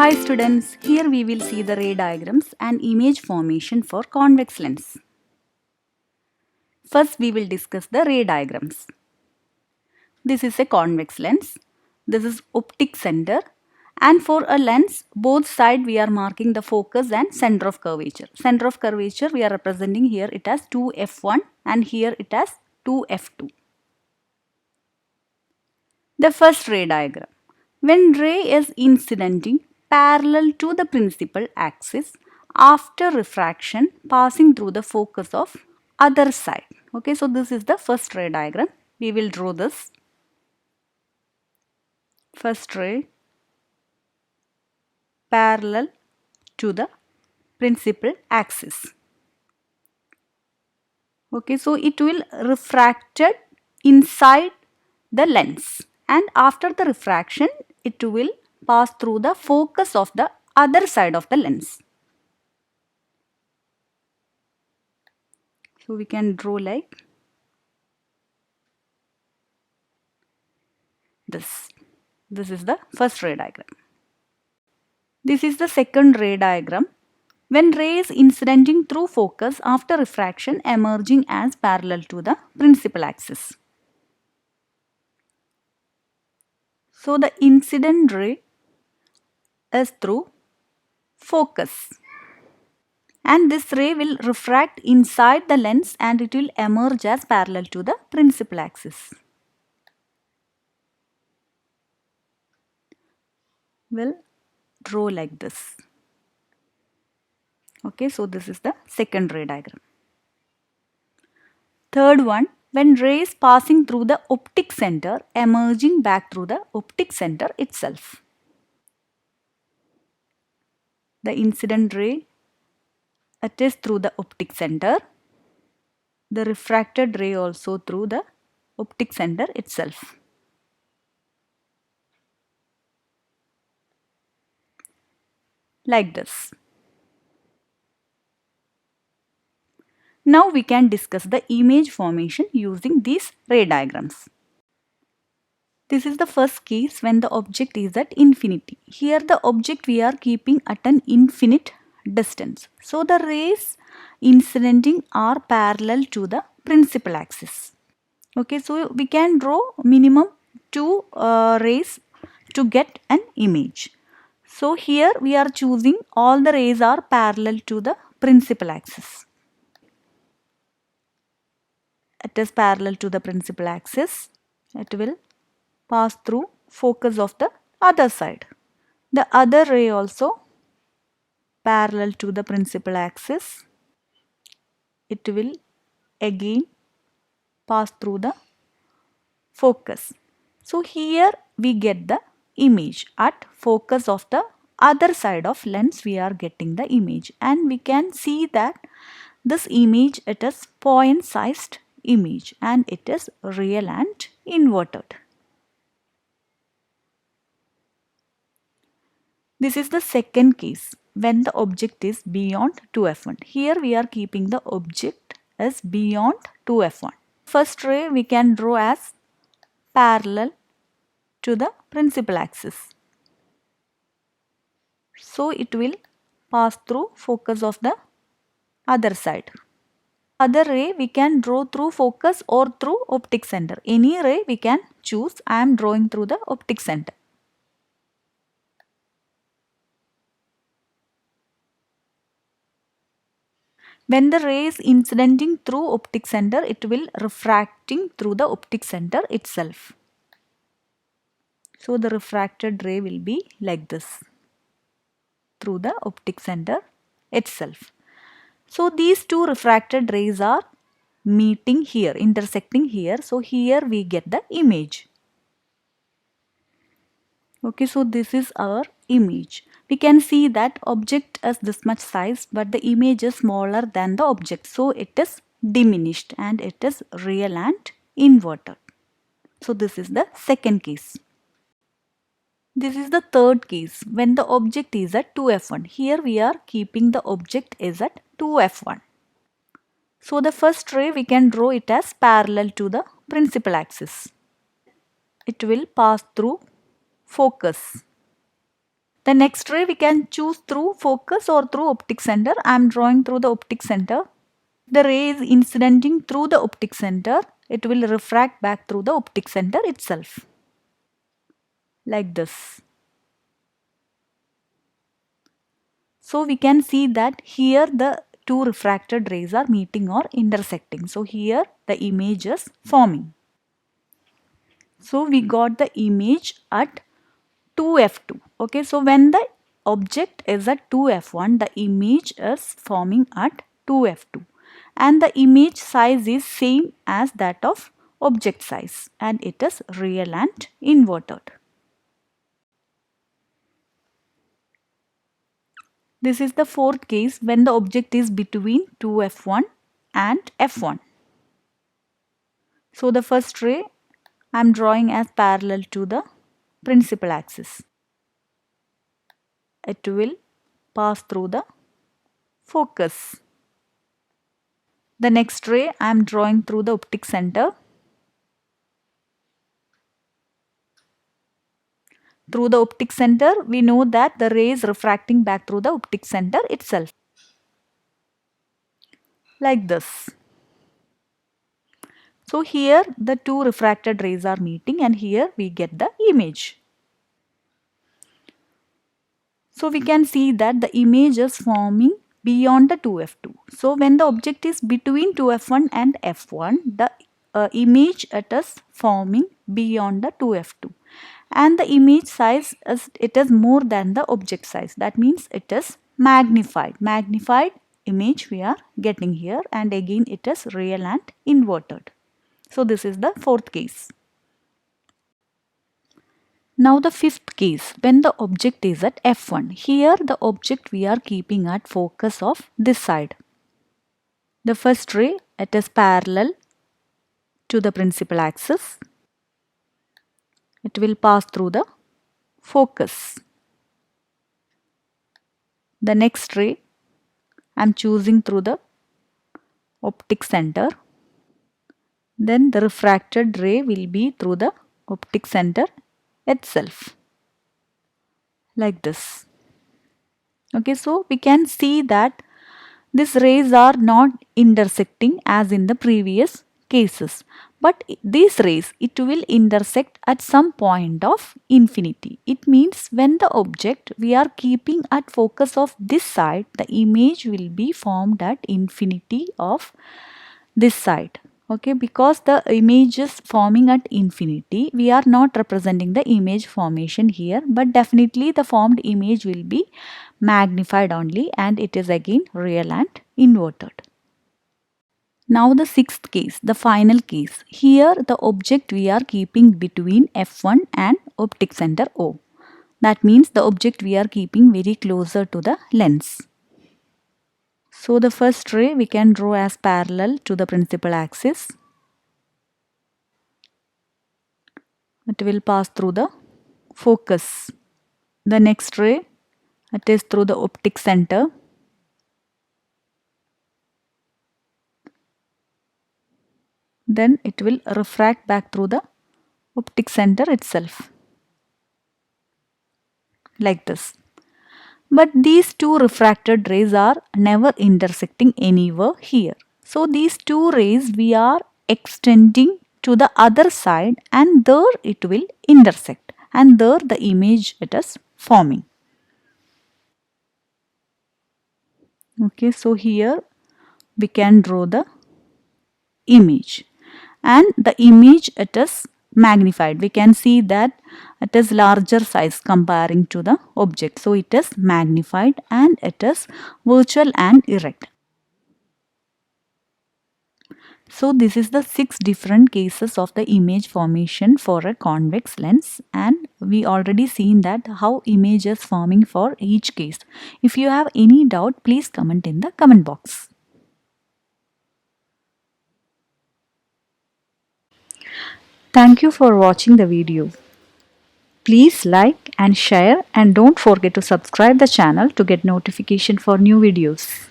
Hi students, here we will see the ray diagrams and image formation for convex lens. First we will discuss the ray diagrams. This is a convex lens. This is optic center, and for a lens both side we are marking the focus and center of curvature. Center of curvature we are representing here it as 2f1 and here it as 2f2. The first ray diagram. When ray is incidenting parallel to the principal axis after refraction passing through the focus of other side. Okay, so this is the first ray diagram. We will draw this. First ray parallel to the principal axis. Okay, so it will refracted inside the lens, and after the refraction it will pass through the focus of the other side of the lens. So we can draw like this. This is the first ray diagram. This is the second ray diagram. When ray is incidenting through focus after refraction emerging as parallel to the principal axis. So the incident ray is through focus, and this ray will refract inside the lens and it will emerge as parallel to the principal axis. We'll draw like this. Okay, so this is the second ray diagram. Third one, when ray is passing through the optic center, emerging back through the optic center itself. The incident ray, it is through the optic center. The refracted ray also through the optic center itself. Like this. Now we can discuss the image formation using these ray diagrams. This is the first case when the object is at infinity. Here the object we are keeping at an infinite distance. So the rays incidenting are parallel to the principal axis. Okay, so we can draw minimum two rays to get an image. So here we are choosing all the rays are parallel to the principal axis. It is parallel to the principal axis. It will pass through focus of the other side. The other ray also parallel to the principal axis. It will again pass through the focus. So here we get the image at focus of the other side of lens. We are getting the image, and we can see that this image, it is point sized image and it is real and inverted. This is the second case when the object is beyond 2f1. Here we are keeping the object as beyond 2f1. First ray we can draw as parallel to the principal axis. So it will pass through focus of the other side. Other ray we can draw through focus or through optic center. Any ray we can choose. I am drawing through the optic center. When the ray is incidenting through optic center, it will refracting through the optic center itself. So the refracted ray will be like this through the optic center itself. So these two refracted rays are meeting here, intersecting here. So here we get the image. Okay, so this is our image. We can see that object is this much size, but the image is smaller than the object. So it is diminished and it is real and inverted. So this is the second case. This is the third case when the object is at 2f1. Here we are keeping the object is at 2f1. So the first ray we can draw it as parallel to the principal axis. It will pass through focus. The next ray we can choose through focus or through optic center. I am drawing through the optic center. The ray is incidenting through the optic center. It will refract back through the optic center itself. Like this. So we can see that here the two refracted rays are meeting or intersecting. So here the image is forming. So we got the image at 2f2. Okay, so when the object is at 2f1, the image is forming at 2f2. And the image size is same as that of object size, and it is real and inverted. This is the fourth case when the object is between 2f1 and f1. So the first ray I am drawing as parallel to the principal axis. It will pass through the focus. The next ray I am drawing through the optic center. Through the optic center, we know that the ray is refracting back through the optic center itself. Like this. So here the two refracted rays are meeting, and here we get the image. So we can see that the image is forming beyond the 2f2. So when the object is between 2f1 and f1, the image it is forming beyond the 2f2. And the image size is more than the object size. That means it is magnified. Magnified image we are getting here, and again it is real and inverted. So this is the fourth case. Now the fifth case, when the object is at f1. Here the object we are keeping at focus of this side. The first ray, it is parallel to the principal axis. It will pass through the focus. The next ray I am choosing through the optic center. Then the refracted ray will be through the optic center itself. Like this. Okay, so we can see that these rays are not intersecting as in the previous cases. But these rays, it will intersect at some point of infinity. It means when the object we are keeping at focus of this side, the image will be formed at infinity of this side. Okay, because the image is forming at infinity, we are not representing the image formation here, but definitely the formed image will be magnified only, and it is again real and inverted. Now the sixth case, the final case. Here the object we are keeping between f1 and optic center O. That means the object we are keeping very closer to the lens. So the first ray we can draw as parallel to the principal axis. It will pass through the focus. The next ray, it is through the optic center. Then it will refract back through the optic center itself. Like this. But these two refracted rays are never intersecting anywhere here. So these two rays we are extending to the other side, and there it will intersect, and there the image it is forming. Okay, so here we can draw the image, and the image it is magnified. We can see that it is larger size comparing to the object. So it is magnified and it is virtual and erect. So this is the 6 different cases of the image formation for a convex lens, and we already seen that how image is forming for each case. If you have any doubt, please comment in the comment box. Thank you for watching the video. Please like and share, and don't forget to subscribe the channel to get notification for new videos.